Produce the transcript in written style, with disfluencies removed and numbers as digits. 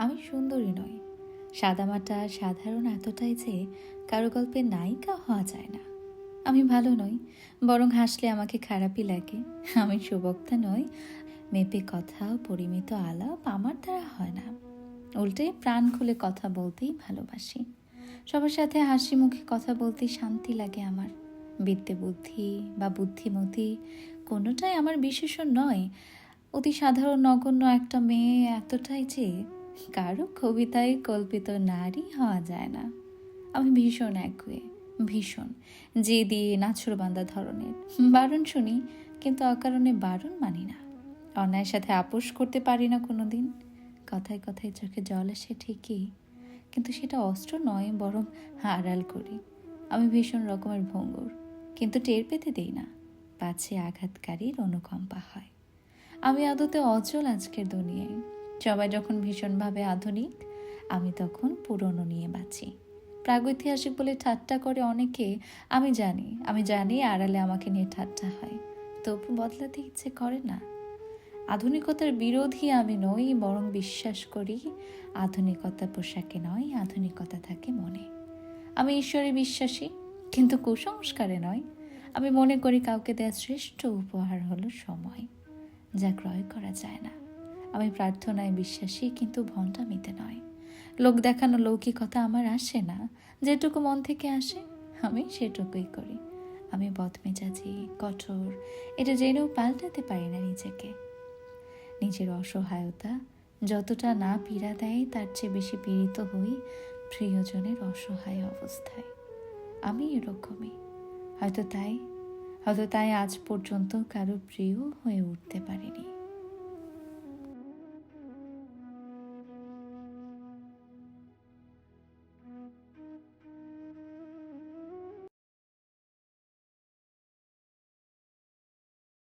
আমি সুন্দরী নই, সাদামাটা সাধারণ এতটাই যে কারো গল্পের নায়িকা হওয়া যায় না। আমি ভালো নই, বরং হাসলে আমাকে খারাপই লাগে। আমি সুবক্তা নই, মেপে কথা পরিমিত আলাপ আমার দ্বারা হয় না। উল্টে প্রাণ খুলে কথা বলতেই ভালোবাসি। সবার সাথে হাসি মুখে কথা বলতেই শান্তি লাগে আমার। বিদ্যে বুদ্ধি বা বুদ্ধিমতী কোনোটাই আমার বিশেষণ নয়। অতি সাধারণ নগণ্য একটা মেয়ে, এতটাই যে কারো কবিতায় কল্পিত নারী হওয়া যায় না। আমি ভীষণ একগুঁয়ে, ভীষণ জেদি নাছোড়বান্দা ধরনের। বারণ শুনি, কিন্তু অকারণে বারণ মানি না। অন্যায়ের সাথে আপোষ করতে পারি না কোনো দিন। কথায় কথায় চোখে জল আসে ঠিকই, কিন্তু সেটা অস্ত্র নয়, বরং আড়াল করি। আমি ভীষণ রকমের ভঙ্গুর, কিন্তু টের পেতে দেই না, পাছে আঘাতকারীর অনুকম্পা হয়। আমি আদতে অচল আজকের দুনিয়ায়। সবাই যখন ভীষণভাবে আধুনিক, আমি তখন পুরনো নিয়ে বাঁচি। প্রাগৈতিহাসিক বলে ঠাট্টা করে অনেকে। আমি জানি আড়ালে আমাকে নিয়ে ঠাট্টা হয়, তবু বদলাতে ইচ্ছে করে না। আধুনিকতার বিরোধী আমি নই, বরং বিশ্বাস করি আধুনিকতা পোশাকে নয়, আধুনিকতা থাকে মনে। আমি ঈশ্বরে বিশ্বাসী, কিন্তু কুসংস্কারে নয়। আমি মনে করি কাউকে দেওয়া শ্রেষ্ঠ উপহার হলো সময়, যা ক্রয় করা যায় না। আমি প্রার্থনায় বিশ্বাসী, কিন্তু ভণ্ডামিতে নয়। লোক দেখানো লৌকিকতা আমার আসে না। যেটুকু মন থেকে আসে আমি সেটুকুই করি। আমি বদমেজাজি, কঠোর, এটা জেনেও পাল্টাতে পারি না নিজেকে। নিজের অসহায়তা যতটা না পীড়া দেয়, তার চেয়ে বেশি পীড়িত হই প্রিয়জনের অসহায় অবস্থায়। আমি এরকমই। হয়তো তাই আজ পর্যন্ত কারো প্রিয় হয়ে উঠতে পারিনি।